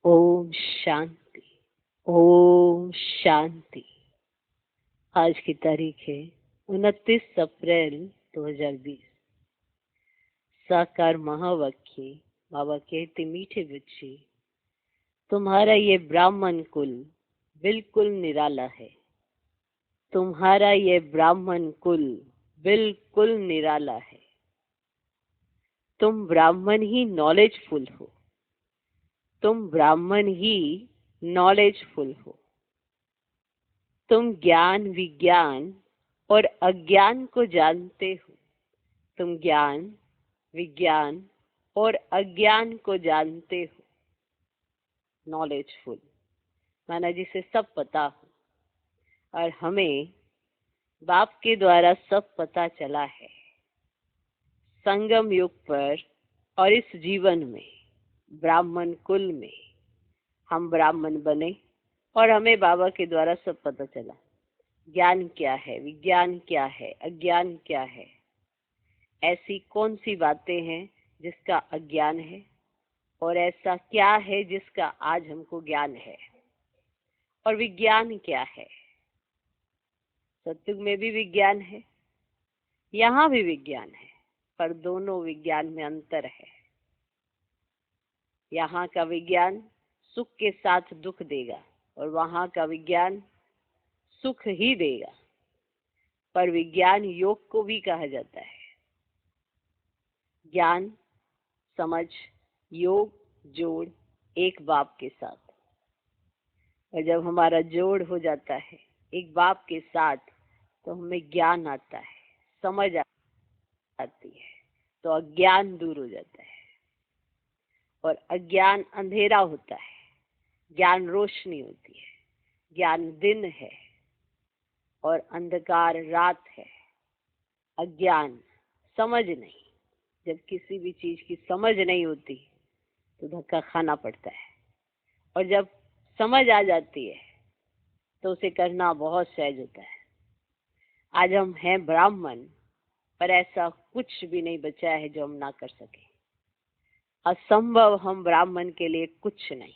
ओम शांति। ओम शांति। आज की तारीख है 29 अप्रैल 2020। साकार महावाक्य बाबा कहते, मीठे बच्चे, तुम्हारा ये ब्राह्मण कुल बिल्कुल निराला है। तुम्हारा ये ब्राह्मण कुल बिल्कुल निराला है। तुम ब्राह्मण ही नॉलेजफुल हो। तुम ब्राह्मण ही नॉलेजफुल हो। तुम ज्ञान विज्ञान और अज्ञान को जानते हो। तुम ज्ञान विज्ञान और अज्ञान को जानते हो। नॉलेजफुल माना जिसे सब पता हो, और हमें बाप के द्वारा सब पता चला है। संगम युग पर और इस जीवन में ब्राह्मण कुल में हम ब्राह्मण बने और हमें बाबा के द्वारा सब पता चला। ज्ञान क्या है, विज्ञान क्या है, अज्ञान क्या है। ऐसी कौन सी बातें हैं जिसका अज्ञान है, और ऐसा क्या है जिसका आज हमको ज्ञान है। और विज्ञान क्या है। सत्युग में भी विज्ञान है, यहाँ भी विज्ञान है, पर दोनों विज्ञान में अंतर है। यहाँ का विज्ञान सुख के साथ दुख देगा और वहाँ का विज्ञान सुख ही देगा। पर विज्ञान योग को भी कहा जाता है। ज्ञान, समझ, योग, जोड़ एक बाप के साथ। और जब हमारा जोड़ हो जाता है एक बाप के साथ, तो हमें ज्ञान आता है, समझ आती है, तो अज्ञान दूर हो जाता है। और अज्ञान अंधेरा होता है, ज्ञान रोशनी होती है। ज्ञान दिन है और अंधकार रात है। अज्ञान समझ नहीं। जब किसी भी चीज की समझ नहीं होती तो धक्का खाना पड़ता है, और जब समझ आ जाती है तो उसे करना बहुत सहज होता है। आज हम हैं ब्राह्मण, पर ऐसा कुछ भी नहीं बचा है जो हम ना कर सके। असंभव हम ब्राह्मण के लिए कुछ नहीं,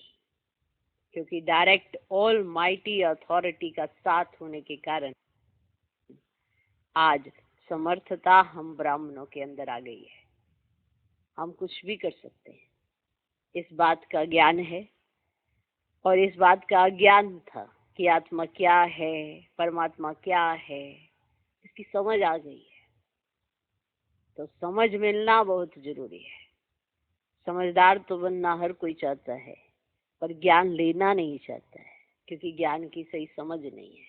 क्योंकि डायरेक्ट ऑल माइटी अथॉरिटी का साथ होने के कारण आज समर्थता हम ब्राह्मणों के अंदर आ गई है। हम कुछ भी कर सकते हैं। इस बात का ज्ञान है, और इस बात का अज्ञान था कि आत्मा क्या है, परमात्मा क्या है, इसकी समझ आ गई है। तो समझ मिलना बहुत जरूरी है। समझदार तो बनना हर कोई चाहता है, पर ज्ञान लेना नहीं चाहता है, क्योंकि ज्ञान की सही समझ नहीं है।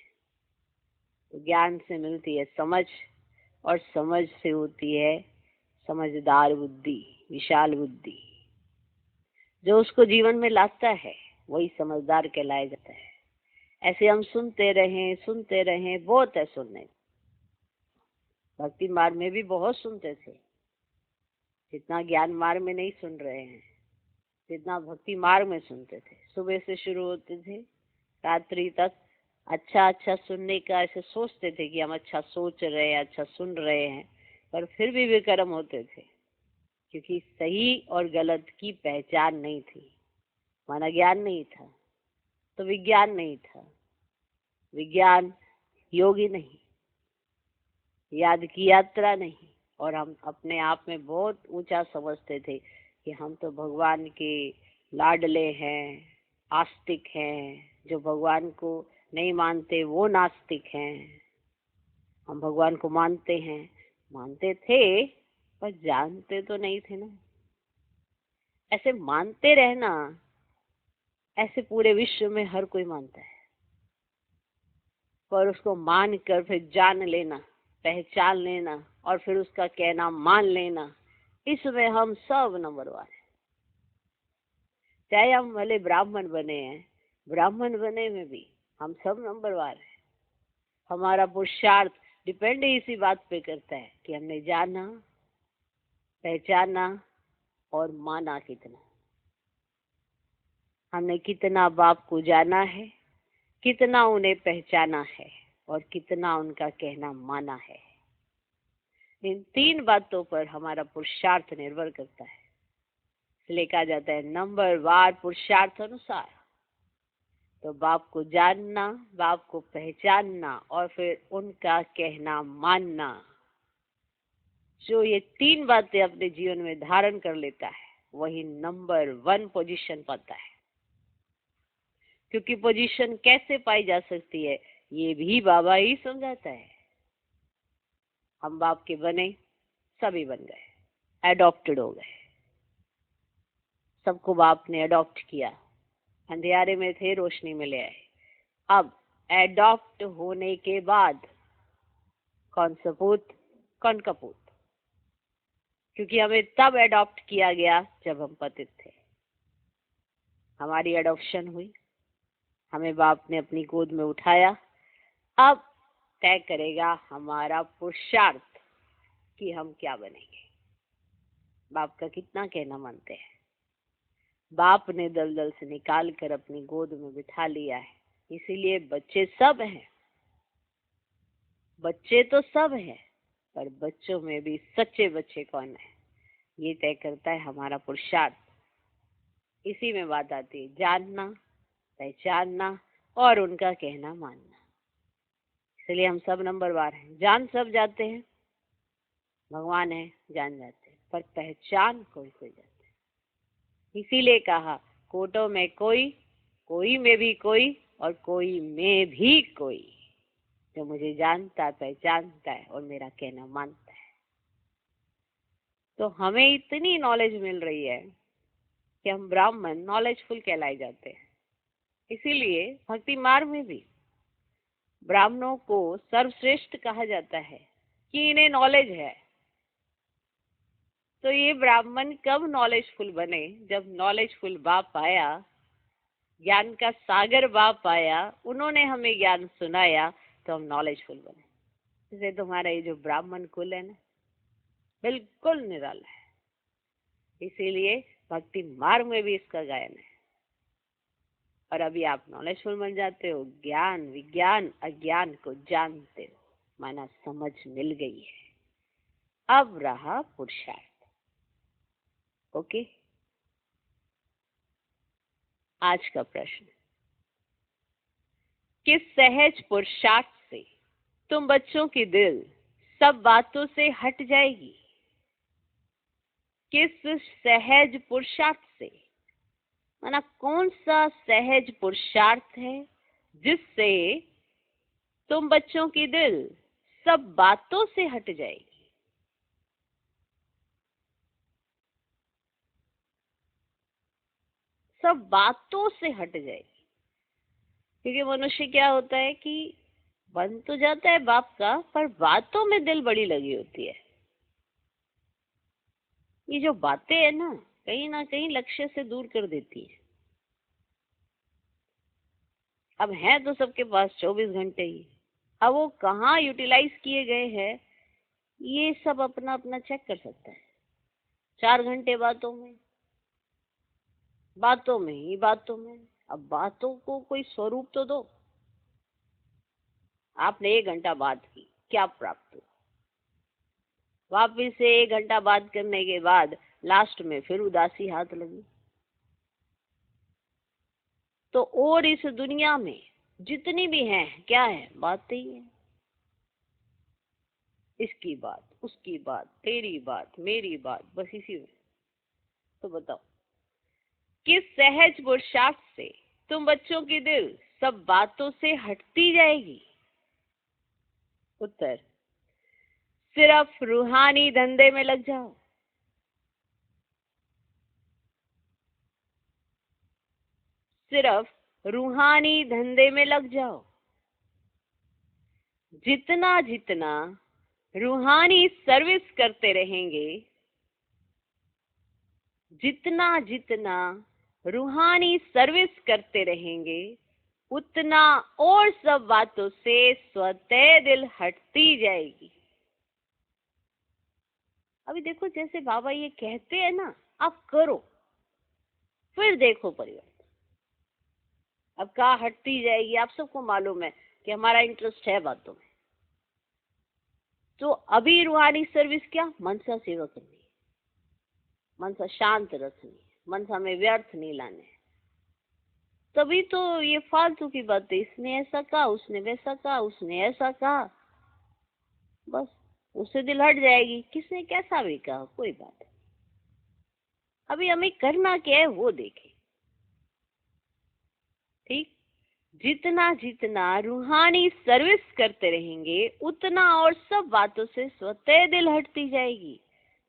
तो ज्ञान से मिलती है समझ, और समझ से होती है समझदार बुद्धि, विशाल बुद्धि। जो उसको जीवन में लाता है वही समझदार कहलाया जाता है। ऐसे हम सुनते रहें, बहुत है सुनने। भक्ति मार्ग में भी बहुत सुनते थे, जितना ज्ञान मार्ग में नहीं सुन रहे हैं, जितना भक्ति मार्ग में सुनते थे। सुबह से शुरू होते थे, रात्रि तक अच्छा अच्छा सुनने का ऐसे सोचते थे कि हम अच्छा सोच रहे हैं, अच्छा सुन रहे हैं, पर फिर भी विकर्म होते थे, क्योंकि सही और गलत की पहचान नहीं थी। माना ज्ञान नहीं था तो विज्ञान नहीं था। विज्ञान योगी नहीं, याद की यात्रा नहीं, और हम अपने आप में बहुत ऊंचा समझते थे कि हम तो भगवान के लाडले हैं, आस्तिक हैं। जो भगवान को नहीं मानते वो नास्तिक हैं। हम भगवान को मानते हैं, मानते थे, पर जानते तो नहीं थे ना। ऐसे मानते रहना, ऐसे पूरे विश्व में हर कोई मानता है, पर उसको मान कर फिर जान लेना, पहचान लेना, और फिर उसका कहना मान लेना, इसमें हम सब नंबरवार हैं। चाहे हम भले ब्राह्मण बने हैं, ब्राह्मण बने में भी हम सब नंबरवार हैं। हमारा पुरुषार्थ डिपेंड इसी बात पे करता है कि हमने जाना, पहचाना और माना कितना। हमने कितना बाप को जाना है, कितना उन्हें पहचाना है, और कितना उनका कहना माना है। इन तीन बातों पर हमारा पुरुषार्थ निर्भर करता है। इसलिए कहा जाता है नंबर वार पुरुषार्थ अनुसार। तो बाप को जानना, बाप को पहचानना और फिर उनका कहना मानना, जो ये 3 बातें अपने जीवन में धारण कर लेता है वही नंबर 1 पोजीशन पाता है। क्योंकि पोजीशन कैसे पाई जा सकती है ये भी बाबा ही समझाता है। हम बाप के बने, सभी बन गए, एडॉप्टेड हो गए, सबको बाप ने अडॉप्ट किया। अंधेरे में थे, रोशनी में ले आए। अब एडॉप्ट होने के बाद कौन सपूत, कौन कपूत, क्योंकि हमें तब एडॉप्ट किया गया जब हम पतित थे। हमारी एडॉप्शन हुई, हमें बाप ने अपनी गोद में उठाया। अब तय करेगा हमारा पुरुषार्थ कि हम क्या बनेंगे। बाप का कितना कहना मानते हैं। बाप ने दलदल से निकाल कर अपनी गोद में बिठा लिया है, इसीलिए बच्चे सब हैं। बच्चे तो सब हैं, पर बच्चों में भी सच्चे बच्चे कौन है ये तय करता है हमारा पुरुषार्थ। इसी में बात आती है जानना, पहचानना और उनका कहना मानना। इसलिए हम सब नंबरवार हैं। जान सब जाते हैं, भगवान है जान जाते हैं, पर पहचान कोई कोई जाते हैं। इसीलिए कहा कोटों में कोई, कोई में भी कोई और कोई में भी कोई, जो मुझे जानता, पहचानता है और मेरा कहना मानता है। तो हमें इतनी नॉलेज मिल रही है कि हम ब्राह्मण नॉलेजफुल कहलाए जाते हैं। इसीलिए भक्ति मार्ग में भी ब्राह्मणों को सर्वश्रेष्ठ कहा जाता है कि इन्हें नॉलेज है। तो ये ब्राह्मण कब नॉलेजफुल बने? जब नॉलेजफुल बाप आया, ज्ञान का सागर बाप आया, उन्होंने हमें ज्ञान सुनाया तो हम नॉलेजफुल बने। जैसे तुम्हारा ये जो ब्राह्मण कुल है ना, बिल्कुल निराला है। इसीलिए भक्ति मार्ग में भी इसका गायन है। और अभी आप नॉलेजफुल बन जाते हो, ज्ञान विज्ञान अज्ञान को जानते हो, माना समझ मिल गई है। अब रहा पुरुषार्थ। ओके, आज का प्रश्न, किस सहज पुरुषार्थ से तुम बच्चों की दिल सब बातों से हट जाएगी? किस सहज पुरुषार्थ से, माना कौन सा सहज पुरुषार्थ है जिससे तुम बच्चों की दिल सब बातों से हट जाएगी? सब बातों से हट जाएगी। क्योंकि मनुष्य क्या होता है कि बन तो जाता है बाप का, पर बातों में दिल बड़ी लगी होती है। ये जो बातें है ना कहीं लक्ष्य से दूर कर देती है। अब है तो सबके पास 24 घंटे ही, अब वो कहाँ यूटिलाइज किए गए हैं ये सब अपना अपना चेक कर सकता है। 4 घंटे बातों में, बातों में ही बातों में। अब बातों को कोई स्वरूप तो दो। आपने 1 घंटा बात की, क्या प्राप्त हुआ? वापिस से 1 घंटा बात करने के बाद लास्ट में फिर उदासी हाथ लगी। तो और इस दुनिया में जितनी भी हैं क्या है? बातें ही है। इसकी बात, उसकी बात, तेरी बात, मेरी बात, बस इसी में। तो बताओ, किस सहज पुरुषार्थ से तुम बच्चों की दिल सब बातों से हटती जाएगी? उत्तर, सिर्फ रूहानी धंधे में लग जाओ। सिर्फ रूहानी धंधे में लग जाओ। जितना जितना रूहानी सर्विस करते रहेंगे, जितना जितना रूहानी सर्विस करते रहेंगे, उतना और सब बातों से स्वतः दिल हटती जाएगी। अभी देखो, जैसे बाबा ये कहते हैं ना, आप करो फिर देखो परिवर्तन। अब कहाँ हटती जाएगी? आप सबको मालूम है कि हमारा इंटरेस्ट है बातों में। तो अभी रूहानी सर्विस क्या? मनसा सेवा करनी है, मनसा शांत रखनी है, मनसा में व्यर्थ नहीं लाने। तभी तो ये फालतू की बातें, इसने ऐसा कहा, उसने वैसा कहा, उसने ऐसा कहा, बस उससे दिल हट जाएगी। किसने कैसा भी कहा, कोई बात नहीं। अभी हमें करना क्या है वो देखें। ठीक, जितना जितना रूहानी सर्विस करते रहेंगे उतना और सब बातों से स्वतः दिल हटती जाएगी।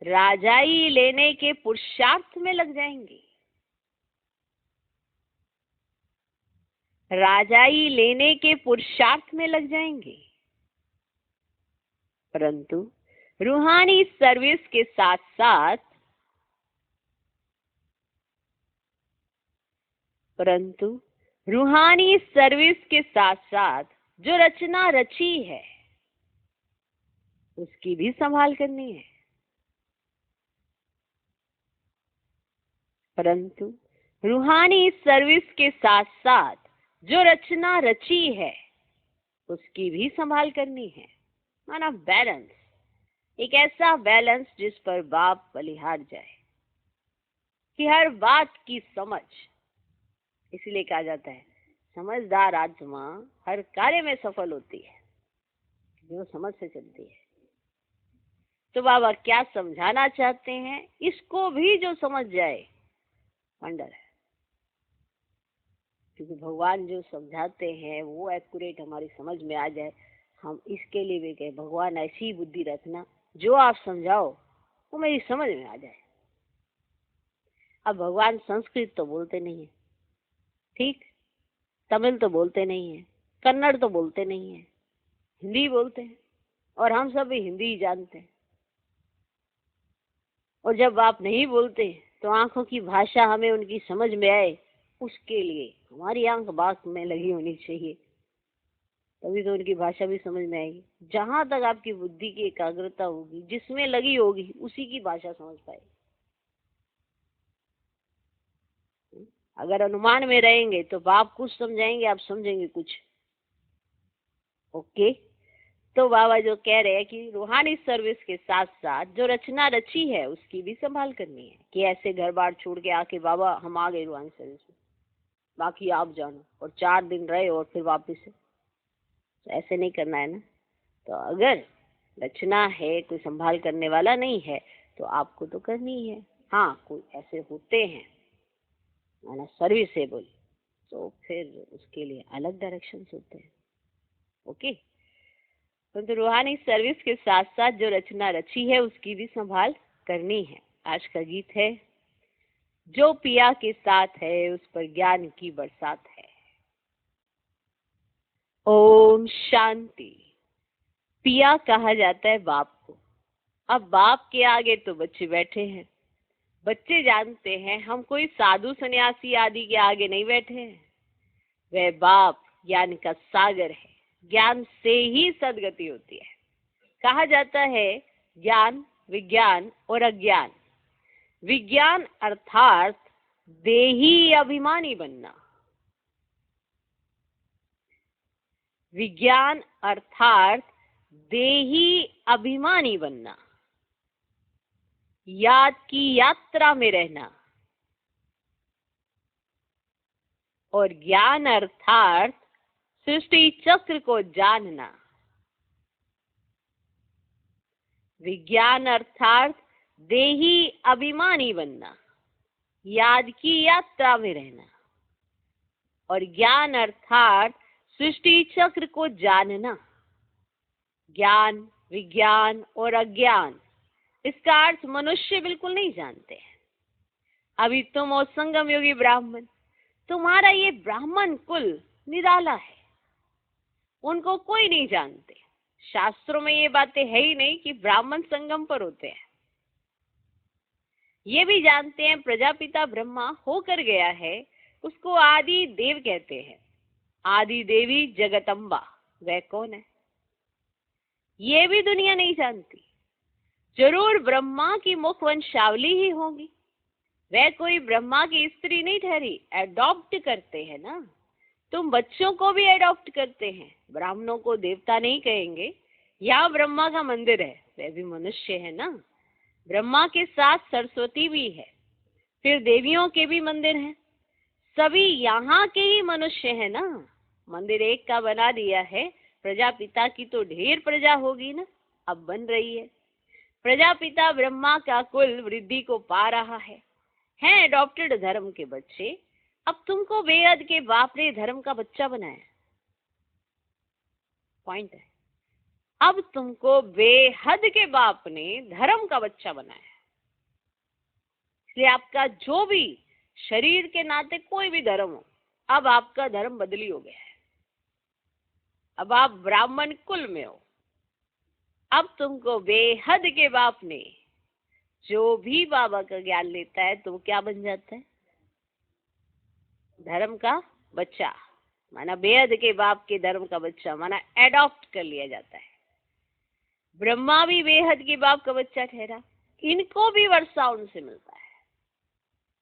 राजाई लेने के पुरुषार्थ में लग जाएंगे। राजाई लेने के पुरुषार्थ में लग जाएंगे। परंतु रूहानी सर्विस के साथ साथ रूहानी सर्विस के साथ साथ जो रचना रची है उसकी भी संभाल करनी है। परंतु रूहानी सर्विस के साथ साथ जो रचना रची है उसकी भी संभाल करनी है। माना बैलेंस, एक ऐसा बैलेंस जिस पर बाप बलिहार जाए कि हर बात की समझ। इसलिए कहा जाता है समझदार आत्मा हर कार्य में सफल होती है, जो समझ से चलती है। तो बाबा क्या समझाना चाहते हैं, इसको भी जो समझ जाए वंडर है। क्योंकि भगवान जो समझाते हैं वो एक्यूरेट हमारी समझ में आ जाए, हम इसके लिए भी कहे भगवान ऐसी बुद्धि रखना जो आप समझाओ वो मेरी समझ में आ जाए। अब भगवान संस्कृत तो बोलते नहीं है, ठीक, तमिल तो बोलते नहीं है, कन्नड़ तो बोलते नहीं है, हिंदी बोलते हैं, और हम सब भी हिंदी ही जानते हैं। और जब आप नहीं बोलते तो आंखों की भाषा हमें उनकी समझ में आए, उसके लिए हमारी आंख बात में लगी होनी चाहिए, तभी तो उनकी भाषा भी समझ में आएगी। जहां तक आपकी बुद्धि की एकाग्रता होगी, जिसमें लगी होगी, उसी की भाषा समझ पाएगी। अगर अनुमान में रहेंगे तो बाप कुछ समझाएंगे, आप समझेंगे कुछ। ओके, तो बाबा जो कह रहे हैं कि रूहानी सर्विस के साथ साथ जो रचना रची है उसकी भी संभाल करनी है। कि ऐसे घर बार छोड़ के आके बाबा हम आ गए रूहानी सर्विस में, बाकी आप जानो, और 4 दिन रहे और फिर वापस से, तो ऐसे नहीं करना है ना। तो अगर रचना है, कोई संभाल करने वाला नहीं है, तो आपको तो करनी ही है। हाँ, कोई ऐसे होते हैं माना सर्विसेबल, तो फिर उसके लिए अलग डायरेक्शंस होते हैं। ओके, तो रूहानी सर्विस के साथ साथ जो रचना रची है उसकी भी संभाल करनी है। आज का गीत है जो पिया के साथ है उस पर ज्ञान की बरसात है। ओम शांति। पिया कहा जाता है बाप को। अब बाप के आगे तो बच्चे बैठे हैं। बच्चे जानते हैं हम कोई साधु सन्यासी आदि के आगे नहीं बैठे हैं। वह बाप ज्ञान का सागर है, ज्ञान से ही सदगति होती है। कहा जाता है ज्ञान, विज्ञान और अज्ञान। विज्ञान अर्थात देही अभिमानी बनना। विज्ञान अर्थात देही अभिमानी बनना, याद की यात्रा में रहना। और ज्ञान अर्थात सृष्टि चक्र को जानना। विज्ञान अर्थात देही अभिमानी बनना, याद की यात्रा में रहना। और ज्ञान अर्थात सृष्टि चक्र को जानना। ज्ञान, विज्ञान और अज्ञान, इसका अर्थ मनुष्य बिल्कुल नहीं जानते हैं। अभी तुम और संगम योगी ब्राह्मण, तुम्हारा ये ब्राह्मण कुल निराला है, उनको कोई नहीं जानते। शास्त्रों में ये बातें है ही नहीं कि ब्राह्मण संगम पर होते हैं। ये भी जानते हैं प्रजापिता ब्रह्मा होकर गया है, उसको आदि देव कहते हैं। आदि देवी जगदम्बा, वह कौन है ये भी दुनिया नहीं जानती। जरूर ब्रह्मा की मुख वंशावली ही होगी, वह कोई ब्रह्मा की स्त्री नहीं ठहरी। एडॉप्ट करते हैं ना, तुम बच्चों को भी एडॉप्ट करते हैं। ब्राह्मणों को देवता नहीं कहेंगे। यहाँ ब्रह्मा का मंदिर है, वह भी मनुष्य है ना। ब्रह्मा के साथ सरस्वती भी है, फिर देवियों के भी मंदिर हैं, सभी यहाँ के ही मनुष्य हैं ना। मंदिर एक का बना दिया है, प्रजापिता की तो ढेर प्रजा होगी ना, अब बन रही है। प्रजापिता ब्रह्मा का कुल वृद्धि को पा रहा है, हैं एडॉप्टेड धर्म के बच्चे। अब तुमको बेहद के बाप ने धर्म का बच्चा बनाया, पॉइंट है। अब तुमको बेहद के बाप ने धर्म का बच्चा बनाया, इसलिए आपका जो भी शरीर के नाते कोई भी धर्म हो, अब आपका धर्म बदली हो गया है। अब आप ब्राह्मण कुल में हो। अब तुमको बेहद के बाप ने, जो भी बाबा का ज्ञान लेता है तो क्या बन जाता है? धर्म का बच्चा, माना बेहद के बाप के धर्म का बच्चा, माना एडॉप्ट कर लिया जाता है। ब्रह्मा भी बेहद के बाप का बच्चा ठहरा। इनको भी वर्षा उनसे मिलता है,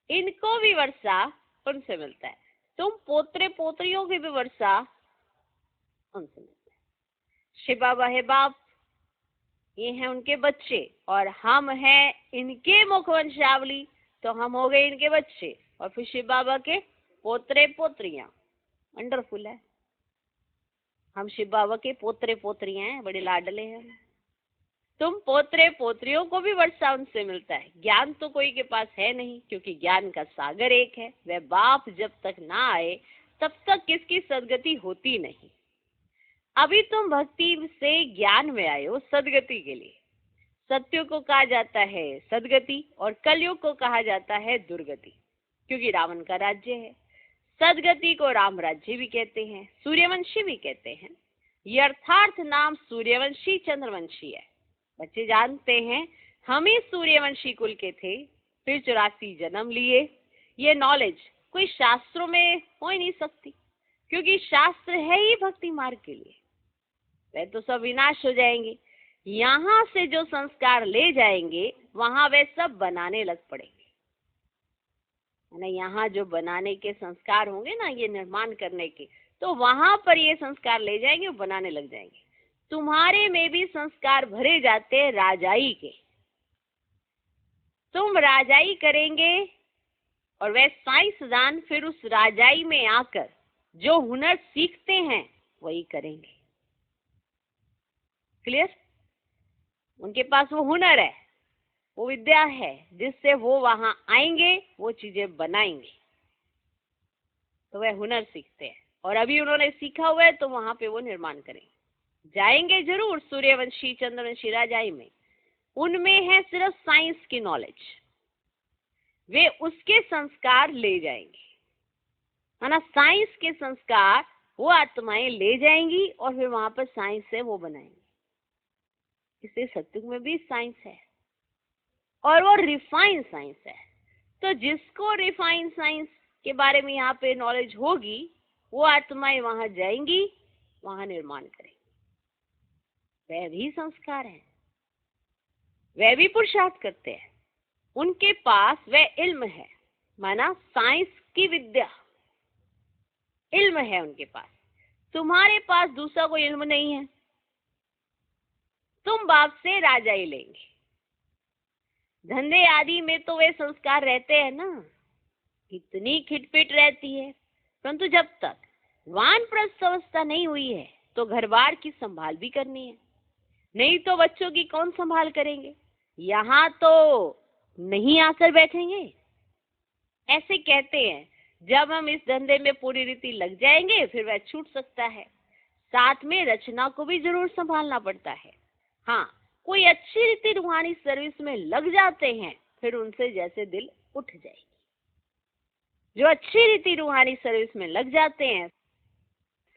इनको भी वर्षा उनसे मिलता है। तुम पोतरे पोतरियों की भी वर्षा उनसे मिलता है। शिव बाबा है बाप, ये हैं उनके बच्चे, और हम हैं इनके मुखवंशावली, तो हम हो गए इनके बच्चे, और फिर शिव बाबा के पोतरे पोतरियां। वंडरफुल है, हम शिव बाबा के पोतरे पोतरियां हैं, बड़े लाडले हैं। तुम पोतरे पोतरियों को भी वर्षा उनसे मिलता है। ज्ञान तो कोई के पास है नहीं, क्योंकि ज्ञान का सागर एक है। वह बाप जब तक ना आए तब तक किसकी सदगति होती नहीं। अभी तुम भक्ति से ज्ञान में आए हो सदगति के लिए। सत्य को कहा जाता है सदगति, और कलयुग को कहा जाता है दुर्गति, क्योंकि रावण का राज्य है। सदगति को राम राज्य भी कहते हैं, सूर्यवंशी भी कहते हैं। यथार्थ नाम सूर्यवंशी चंद्रवंशी है। बच्चे जानते हैं हम ही सूर्यवंशी कुल के थे, फिर 84 जन्म लिए। ये नॉलेज कोई शास्त्रों में हो ही नहीं सकती, क्योंकि शास्त्र है ही भक्ति मार्ग के लिए। वह तो सब विनाश हो जाएंगे। यहाँ से जो संस्कार ले जाएंगे वहां वे सब बनाने लग पड़ेंगे, है ना। यहाँ जो बनाने के संस्कार होंगे ना, ये निर्माण करने के, तो वहां पर ये संस्कार ले जाएंगे, बनाने लग जाएंगे। तुम्हारे में भी संस्कार भरे जाते हैं राजाई के। तुम राजाई करेंगे, और वह साइंसदान फिर उस राजाई में आकर जो हुनर सीखते हैं वही करेंगे। क्लियर? उनके पास वो हुनर है, वो विद्या है, जिससे वो वहां आएंगे, वो चीजें बनाएंगे। तो वह हुनर सीखते हैं, और अभी उन्होंने सीखा हुआ है तो वहां पे वो निर्माण करेंगे। जाएंगे जरूर सूर्यवंशी चंद्रवंशी राजाई में, उनमें है सिर्फ साइंस की नॉलेज। वे उसके संस्कार ले जाएंगे, है ना। साइंस के संस्कार वो आत्माएं ले जाएंगी, और फिर वहां पर साइंस से वो बनाएंगे। इसलिए सत्युग में भी साइंस है, और वो रिफाइन साइंस है। तो जिसको रिफाइन साइंस के बारे में यहाँ पे नॉलेज होगी, वो आत्माएं वहां जाएंगी, वहां निर्माण करेंगी। वह भी संस्कार है, वह भी पुरुषार्थ करते हैं। उनके पास वह इल्म है, माना साइंस की विद्या, इल्म है उनके पास। तुम्हारे पास दूसरा कोई इल्म नहीं है। तुम बाप से राजाई लेंगे, धंधे आदि में तो वे संस्कार रहते हैं ना, इतनी खिटपिट रहती है। परंतु जब तक वानप्रस्थ अवस्था नहीं हुई है तो घर बार की संभाल भी करनी है, नहीं तो बच्चों की कौन संभाल करेंगे। यहाँ तो नहीं आकर बैठेंगे। ऐसे कहते हैं जब हम इस धंधे में पूरी रीति लग जाएंगे फिर वह छूट सकता है। साथ में रचना को भी जरूर संभालना पड़ता है। हाँ, कोई अच्छी रीति रूहानी सर्विस में लग जाते हैं, फिर उनसे जैसे दिल उठ जाएगी। जो अच्छी रीति रूहानी सर्विस में लग जाते हैं,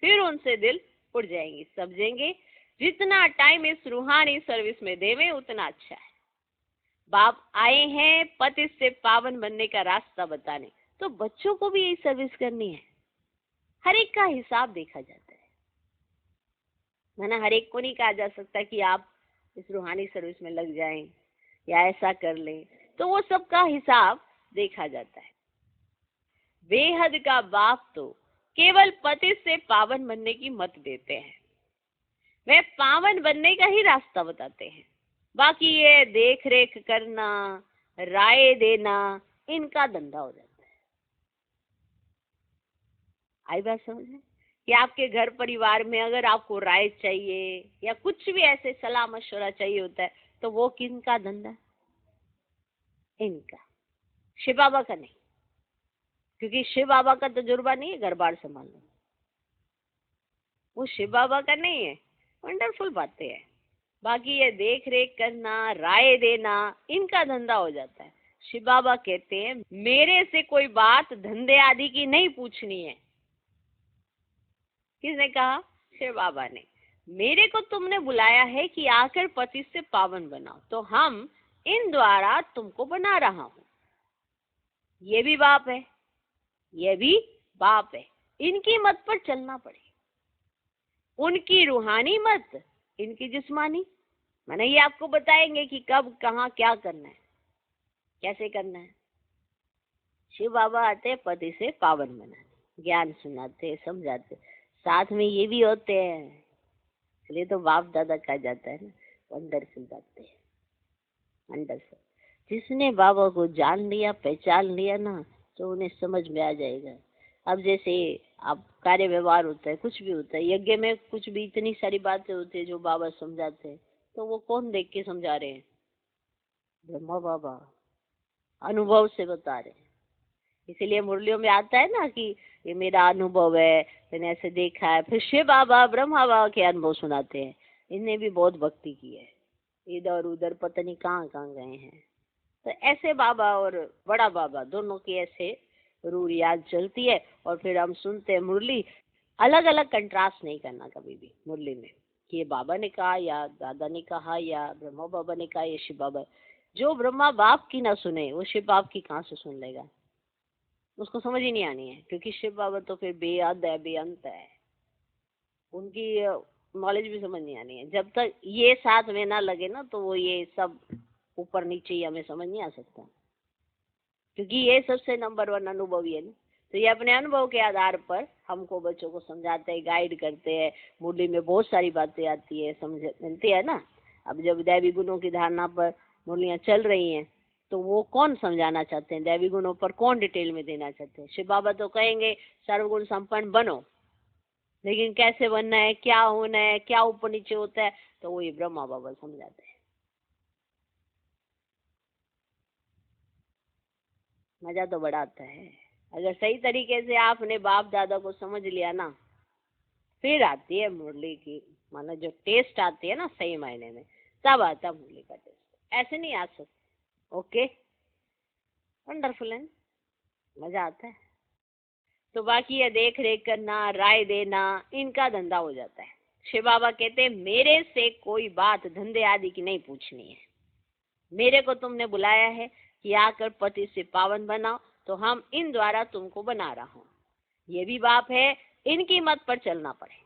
फिर उनसे दिल उठ जाएंगे, समझेंगे जितना टाइम इस रूहानी सर्विस में देवे उतना अच्छा है। बाप आए हैं पति से पावन बनने का रास्ता बताने, तो बच्चों को भी यही सर्विस करनी है। हर एक का हिसाब देखा जाता है, माना हर एक को नहीं कहा जा सकता कि आप इस रूहानी सर्विस में लग जाएं या ऐसा कर लें, तो वो सबका हिसाब देखा जाता है। बेहद का बाप तो केवल पति से पावन बनने की मत देते हैं, वे पावन बनने का ही रास्ता बताते हैं। बाकी ये देख रेख करना, राय देना, इनका धंधा हो जाता है। आई बात समझ में? कि आपके घर परिवार में अगर आपको राय चाहिए या कुछ भी ऐसे सलाह मशवरा चाहिए होता है तो वो किनका धंधा है? इनका, शिव बाबा का नहीं, क्योंकि शिव बाबा का तजुर्बा नहीं है घर बार संभालने, वो शिव बाबा का नहीं है। वंडरफुल बातें हैं। बाकी ये देख रेख करना, राय देना, इनका धंधा हो जाता है। शिव बाबा कहते हैं मेरे से कोई बात धंधे आदि की नहीं पूछनी है। किसने कहा? शिव बाबा ने। मेरे को तुमने बुलाया है कि आकर पति से पावन बनाओ, तो हम इन द्वारा तुमको बना रहा हूं। ये भी बाप है, ये भी बाप है। इनकी मत पर चलना पड़े, उनकी रूहानी मत, इनकी जिस्मानी। मैंने ये आपको बताएंगे कि कब कहाँ क्या करना है, कैसे करना है। शिव बाबा आते पति से पावन बनाने, ज्ञान सुनाते, समझाते, साथ में ये भी होते हैं। इसलिए तो बाप दादा कहा जाता है ना। वंडरफुल बातें हैं, वंडरफुल। जिसने बाबा को जान लिया, पहचान लिया ना, तो उन्हें समझ में आ जाएगा। अब जैसे आप कार्य व्यवहार होता है, कुछ भी होता है, यज्ञ में कुछ भी इतनी सारी बातें होती है जो बाबा समझाते हैं, तो वो कौन देख के समझा रहे हैं? ब्रह्मा बाबा अनुभव से बता रहे हैं। इसीलिए मुरलियों में आता है ना कि ये मेरा अनुभव है, मैंने ऐसे देखा है। फिर शिव बाबा, ब्रह्मा बाबा के अनुभव सुनाते हैं। इनने भी बहुत भक्ति की है, इधर उधर पता नहीं कहाँ कहाँ गए हैं। तो ऐसे बाबा और बड़ा बाबा दोनों की ऐसे रूर याद चलती है। और फिर हम सुनते हैं मुरली। अलग अलग कंट्रास्ट नहीं करना कभी भी मुरली में कि ये बाबा ने कहा या दादा ने कहा या ब्रह्मा बाबा ने कहा या शिव बाबा। जो ब्रह्मा बाप की ना सुने वो शिव बाप की कहाँ से सुन लेगा? उसको समझ ही नहीं आनी है, क्योंकि शिव बाबा तो फिर बेअद है, बेअंत है। उनकी नॉलेज भी समझ नहीं आनी है। जब तक ये साथ में ना लगे ना, तो वो ये सब ऊपर नीचे ही हमें समझ नहीं आ सकता, क्योंकि ये सबसे नंबर 1 अनुभवी है ना। तो ये अपने अनुभव के आधार पर हमको, बच्चों को समझाते हैं, गाइड करते हैं। मुरली में बहुत सारी बातें आती है, समझ मिलती है ना। अब जब दैवी गुणों की धारणा पर मुरलियाँ चल रही हैं, तो वो कौन समझाना चाहते हैं? दैवी गुणों पर कौन डिटेल में देना चाहते हैं? शिव बाबा तो कहेंगे सर्वगुण संपन्न बनो, लेकिन कैसे बनना है, क्या होना है, क्या ऊपर नीचे होता है, तो वो ये ब्रह्मा बाबा समझाते हैं। मजा तो बड़ा आता है अगर सही तरीके से आपने बाप दादा को समझ लिया ना। फिर आती है मुरली की, मानो जो टेस्ट आती है ना सही मायने में, तब आता मुरली का टेस्ट। ऐसे नहीं आ सकता। ओके, वंडरफुल है, मजा आता है। तो बाकी ये देख रेख करना, राय देना, इनका धंधा हो जाता है। शिव बाबा कहते हैं मेरे से कोई बात धंधे आदि की नहीं पूछनी है। मेरे को तुमने बुलाया है कि आकर पति से पावन बनाओ, तो हम इन द्वारा तुमको बना रहा हूं। ये भी बाप है, इनकी मत पर चलना पड़े।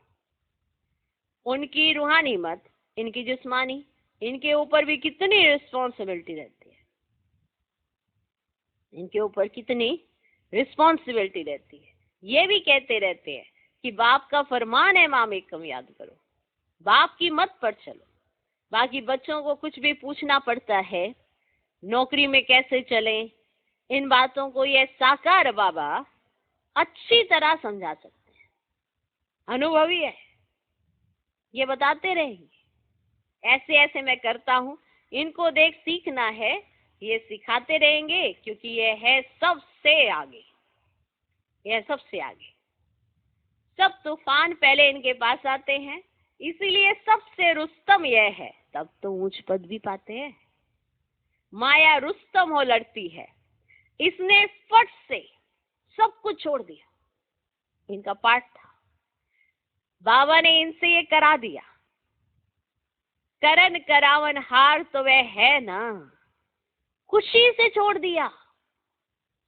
उनकी रूहानी मत, इनकी जिस्मानी, इनके ऊपर भी कितनी रिस्पॉन्सिबिलिटी रहती है। इनके ऊपर कितनी रिस्पॉन्सिबिलिटी रहती है। ये भी कहते रहते हैं कि बाप का फरमान है माम एकम याद करो, बाप की मत पर चलो। बाकी बच्चों को कुछ भी पूछना पड़ता है, नौकरी में कैसे चलें, इन बातों को ये साकार बाबा अच्छी तरह समझा सकते हैं। अनुभवी है, ये बताते रहेंगे ऐसे ऐसे मैं करता हूँ, इनको देख सीखना है। ये सिखाते रहेंगे, क्योंकि ये है सबसे आगे, यह सबसे आगे। सब तूफान पहले इनके पास आते हैं, इसीलिए सबसे रुस्तम यह है, तब तो ऊंच पद भी पाते हैं। माया रुस्तम हो लड़ती है, इसने फट से सब कुछ छोड़ दिया। इनका पाठ था, बाबा ने इनसे ये करा दिया। करन करावन हार तो वह है ना, खुशी से छोड़ दिया,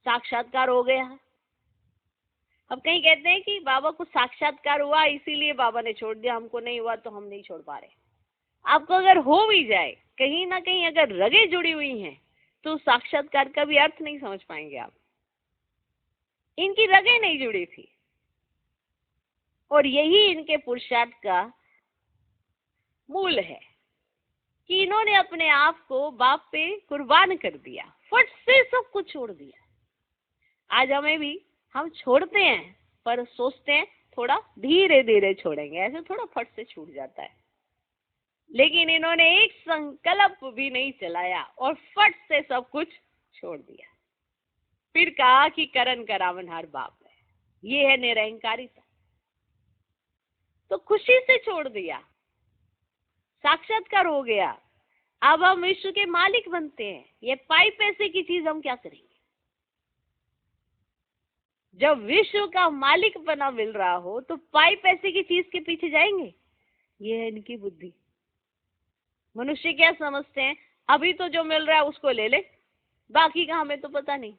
साक्षात्कार हो गया। अब कहीं कहते हैं कि बाबा को साक्षात्कार हुआ इसीलिए बाबा ने छोड़ दिया, हमको नहीं हुआ तो हम नहीं छोड़ पा रहे। आपको अगर हो भी जाए, कहीं ना कहीं अगर रगें जुड़ी हुई हैं, तो साक्षात्कार का भी अर्थ नहीं समझ पाएंगे आप। इनकी रगें नहीं जुड़ी थी, और यही इनके पुरुषार्थ का मूल है कि इन्होंने अपने आप को बाप पे कुर्बान कर दिया, फट से सब कुछ छोड़ दिया। आज हमें भी हम छोड़ते हैं, पर सोचते हैं थोड़ा धीरे धीरे छोड़ेंगे, ऐसे थोड़ा फट से छूट जाता है। लेकिन इन्होंने एक संकल्प भी नहीं चलाया और फट से सब कुछ छोड़ दिया। फिर कहा कि करण करावनहार बाप है, ये है निरहंकारिता। तो खुशी से छोड़ दिया, साक्षात्कार हो गया। अब हम विश्व के मालिक बनते हैं। ये पाई पैसे की चीज हम क्या करेंगे? जब विश्व का मालिक बना मिल रहा हो तो पाई पैसे की चीज के पीछे जाएंगे? ये है इनकी बुद्धि। मनुष्य क्या समझते हैं, अभी तो जो मिल रहा है उसको ले ले, बाकी का हमें तो पता नहीं।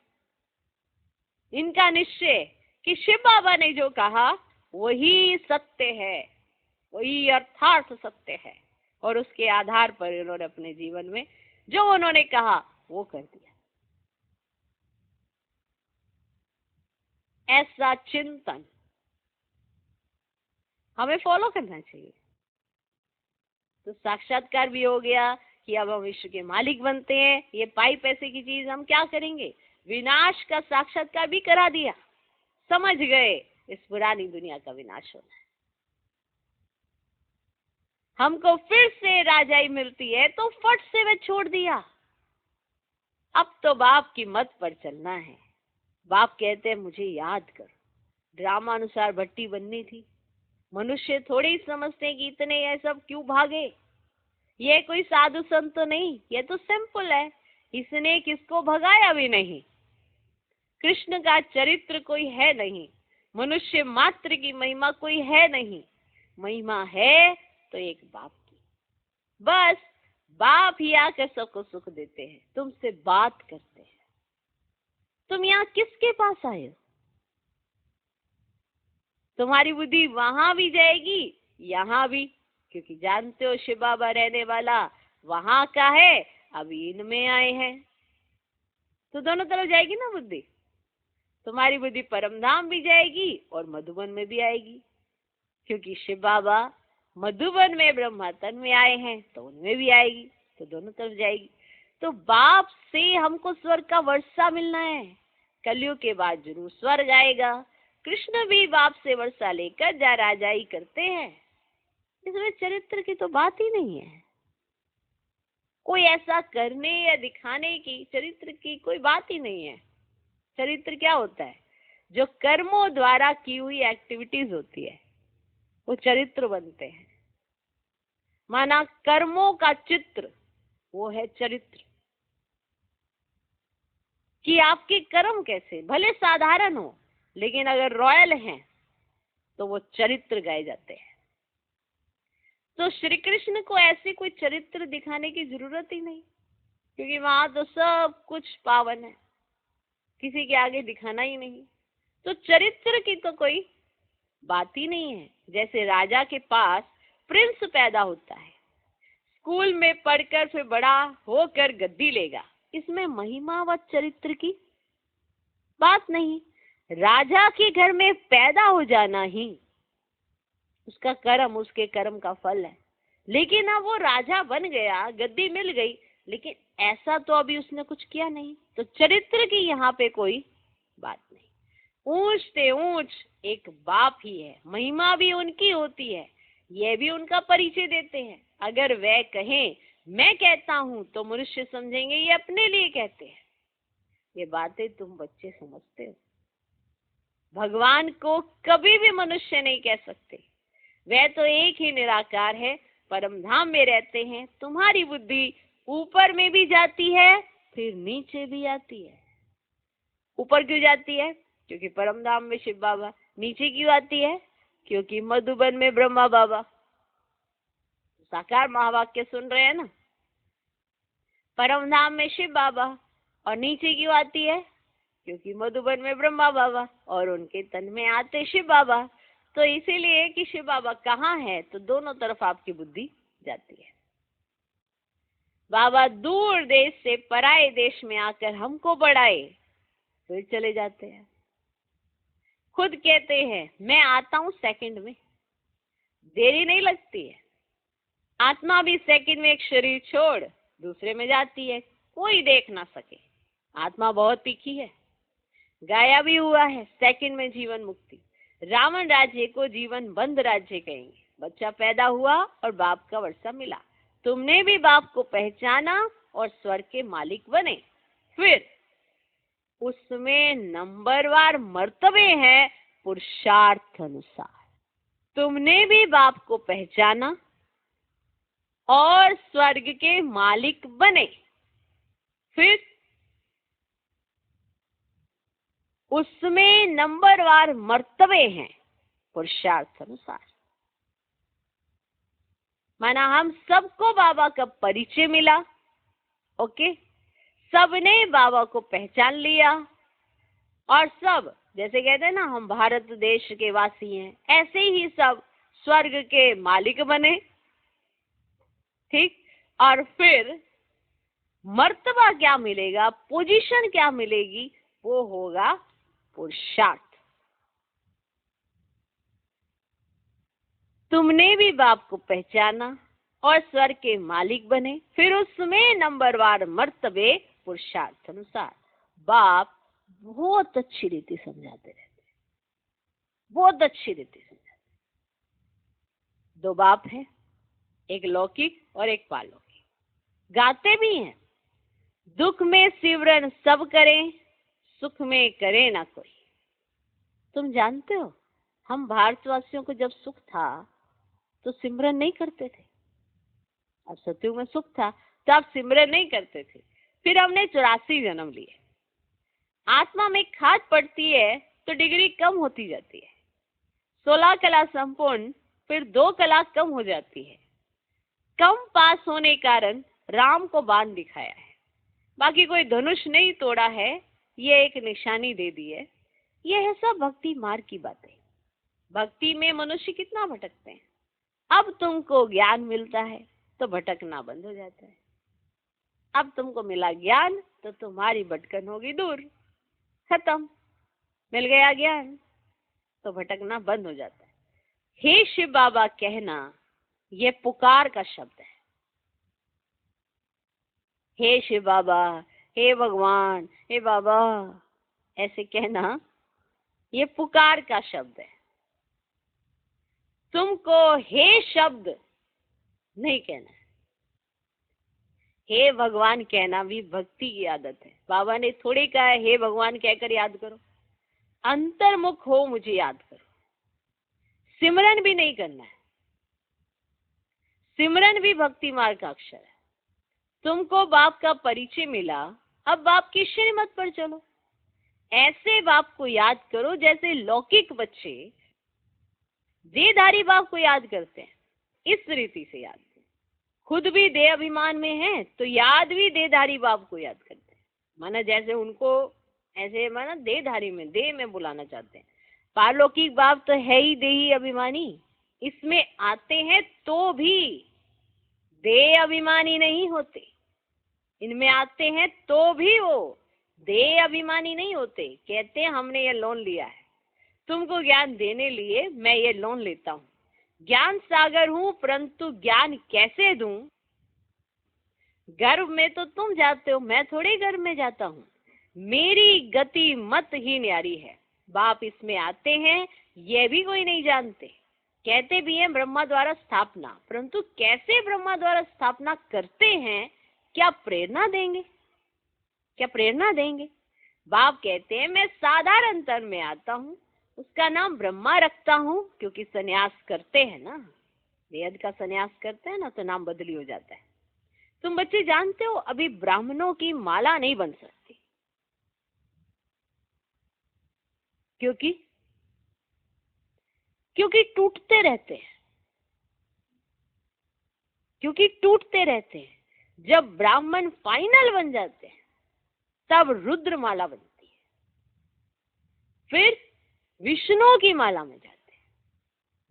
इनका निश्चय कि शिव बाबा ने जो कहा वही सत्य है, वही अर्थार्थ सत्य है, और उसके आधार पर इन्होंने अपने जीवन में जो उन्होंने कहा वो कर दिया। ऐसा चिंतन हमें फॉलो करना चाहिए। तो साक्षात्कार भी हो गया कि अब हम विश्व के मालिक बनते हैं। ये पाई पैसे की चीज हम क्या करेंगे? विनाश का साक्षात्कार भी करा दिया। समझ गए इस पुरानी दुनिया का विनाश होना है। हमको फिर से राजाई मिलती है तो फट से वह छोड़ दिया। अब तो बाप की मत पर चलना है। बाप कहते हैं मुझे याद कर। ड्रामा अनुसार भट्टी बननी थी। मनुष्य थोड़े ही समझते हैं कि इतने ये सब क्यों भागे। ये कोई साधु संत तो नहीं, ये तो सिंपल है। इसने किसको भगाया भी नहीं। कृष्ण का चरित्र कोई है नहीं। मनुष्य मात्र की महिमा कोई है नहीं। महिमा है तो एक बाप की। बस बाप ही आकर सबको सुख देते हैं, तुमसे बात करते हैं। तुम यहाँ किसके पास आए हो? तुम्हारी बुद्धि वहां भी जाएगी, यहाँ भी, क्योंकि जानते हो शिव बाबा रहने वाला वहां का है, अभी इनमें आए हैं, तो दोनों तरफ जाएगी ना बुद्धि। तुम्हारी बुद्धि परमधाम भी जाएगी और मधुबन में भी आएगी, क्योंकि शिव बाबा मधुबन में ब्रह्मा तन में आए हैं तो उनमें भी आएगी, तो दोनों तरफ जाएगी। तो बाप से हमको स्वर्ग का वर्षा मिलना है। कलयुग के बाद जरूर स्वर्ग आएगा। कृष्ण भी बाप से वर्षा लेकर जा राजाई करते हैं। इसमें चरित्र की तो बात ही नहीं है। कोई ऐसा करने या दिखाने की, चरित्र की कोई बात ही नहीं है। चरित्र क्या होता है? जो कर्मों द्वारा की हुई एक्टिविटीज होती है वो चरित्र बनते हैं। माना कर्मों का चित्र, वो है चरित्र। कि आपके कर्म कैसे भले साधारण हो, लेकिन अगर रॉयल हैं तो वो चरित्र गाए जाते हैं। तो श्री कृष्ण को ऐसे कोई चरित्र दिखाने की जरूरत ही नहीं, क्योंकि वहां तो सब कुछ पावन है, किसी के आगे दिखाना ही नहीं। तो चरित्र की तो कोई बात ही नहीं है। जैसे राजा के पास प्रिंस पैदा होता है, स्कूल में पढ़कर फिर बड़ा होकर गद्दी लेगा, इसमें महिमा व चरित्र की बात नहीं। राजा के घर में पैदा हो जाना ही उसका कर्म, उसके कर्म का फल है। लेकिन अब वो राजा बन गया, गद्दी मिल गई, लेकिन ऐसा तो अभी उसने कुछ किया नहीं, तो चरित्र की यहाँ पे कोई बात नहीं। ऊंच से ऊंच एक बाप ही है, महिमा भी उनकी होती है, ये भी उनका परिचय देते हैं। अगर वह कहें मैं कहता हूं तो मनुष्य समझेंगे ये अपने लिए कहते हैं। ये बातें तुम बच्चे समझते हो। भगवान को कभी भी मनुष्य नहीं कह सकते। वह तो एक ही निराकार है, परम धाम में रहते हैं। तुम्हारी बुद्धि ऊपर में भी जाती है फिर नीचे भी आती है। ऊपर क्यों जाती है? क्योंकि परम धाम में शिव बाबा। नीचे क्यों आती है? क्योंकि मधुबन में ब्रह्मा बाबा। साकार महावाक्य सुन रहे हैं ना। परम धाम में शिव बाबा, और नीचे क्यों आती है? क्योंकि मधुबन में ब्रह्मा बाबा और उनके तन में आते शिव बाबा। तो इसीलिए कि शिव बाबा कहाँ है, तो दोनों तरफ आपकी बुद्धि जाती है। बाबा दूर देश से पराए देश में आकर हमको बढ़ाए, फिर चले जाते हैं। खुद कहते हैं मैं आता हूं सेकंड में, देरी नहीं लगती है। आत्मा भी सेकंड में एक शरीर छोड़ दूसरे में जाती है, कोई देख ना सके। आत्मा बहुत तीखी है, गाया भी हुआ है, सेकंड में जीवन मुक्ति। रावण राज्य को जीवन बंद राज्य कहेंगे। बच्चा पैदा हुआ और बाप का वर्षा मिला, तुमने भी बाप को पहचाना और स्वर्ग के मालिक बने। फिर उसमें नंबरवार मर्तबे हैं पुरुषार्थ अनुसार। तुमने भी बाप को पहचाना और स्वर्ग के मालिक बने। फिर उसमें नंबरवार मर्तबे हैं पुरुषार्थ अनुसार। माना हम सबको बाबा का परिचय मिला, ओके, सबने बाबा को पहचान लिया और सब जैसे कहते हैं ना हम भारत देश के वासी हैं, ऐसे ही सब स्वर्ग के मालिक बने। ठीक, और फिर मर्तबा क्या मिलेगा, पोजीशन क्या मिलेगी, वो होगा पुरुषार्थ। तुमने भी बाप को पहचाना और स्वर्ग के मालिक बने। फिर उसमें नंबरवार मर्तबे पुरुषार्थ अनुसार। बाप बहुत अच्छी रीति समझाते रहते हैं, बहुत अच्छी रीति समझाते। दो बाप हैं, एक लौकिक और एक पारलौकिक। गाते भी हैं, दुख में सिमरन सब करें, सुख में करे ना कोई। तुम जानते हो हम भारतवासियों को जब सुख था तो सिमरन नहीं करते थे। अब सतयुग में सुख था तो आप सिमरन नहीं करते थे। फिर हमने 84 जन्म लिए। आत्मा में खाद पड़ती है तो डिग्री कम होती जाती है। 16 कला संपूर्ण, फिर 2 कला कम हो जाती है। कम पास होने कारण राम को बाण दिखाया है, बाकी कोई धनुष नहीं तोड़ा है, ये एक निशानी दे दी है। ये है सब भक्ति मार्ग की बातें। भक्ति में मनुष्य कितना भटकते हैं। अब तुमको ज्ञान मिलता है तो भटकना बंद हो जाता है। अब तुमको मिला ज्ञान तो तुम्हारी भटकन होगी दूर, खत्म। मिल गया ज्ञान तो भटकना बंद हो जाता है। हे शिव बाबा कहना ये पुकार का शब्द है। हे शिव बाबा, हे भगवान, हे बाबा, ऐसे कहना ये पुकार का शब्द है। तुमको हे शब्द नहीं कहना है। हे भगवान कहना भी भक्ति की आदत है। बाबा ने थोड़ी कहा है हे भगवान कहकर याद करो, अंतर्मुख हो मुझे याद करो। सिमरन भी नहीं करना है, सिमरन भी भक्ति मार्ग का अक्षर है। तुमको बाप का परिचय मिला, अब बाप की श्रीमत पर चलो। ऐसे बाप को याद करो जैसे लौकिक बच्चे देहधारी बाप को याद करते हैं, इस रीति से याद करो। खुद भी देह अभिमान में है तो याद भी देहधारी बाप को याद करते हैं। माना जैसे उनको ऐसे माना देहधारी में, देह में बुलाना चाहते हैं। पारलौकिक बाप तो है ही देही अभिमानी, इसमें आते हैं तो भी देह अभिमानी नहीं होते। इनमें आते हैं तो भी वो देह अभिमानी नहीं होते। कहते हैं हमने ये लोन लिया है, तुमको ज्ञान देने लिए मैं ये लोन लेता हूँ। ज्ञान सागर हूँ परंतु ज्ञान कैसे दूं? गर्भ में तो तुम जाते हो, मैं थोड़ी गर्भ में जाता हूँ। मेरी गति मत ही न्यारी है। बाप इसमें आते हैं ये भी कोई नहीं जानते। कहते भी हैं ब्रह्मा द्वारा स्थापना, परंतु कैसे ब्रह्मा द्वारा स्थापना करते हैं, क्या प्रेरणा देंगे? क्या प्रेरणा देंगे? बाप कहते हैं मैं साधारण तन में आता हूँ, उसका नाम ब्रह्मा रखता हूँ, क्योंकि संन्यास करते हैं ना, वेद का संन्यास करते हैं ना तो नाम बदली हो जाता है। तुम बच्चे जानते हो अभी ब्राह्मणों की माला नहीं बन सकती, क्योंकि टूटते रहते हैं, क्योंकि टूटते रहते हैं। जब ब्राह्मण फाइनल बन जाते हैं तब रुद्र माला बनती है, फिर विष्णु की माला में जाते हैं।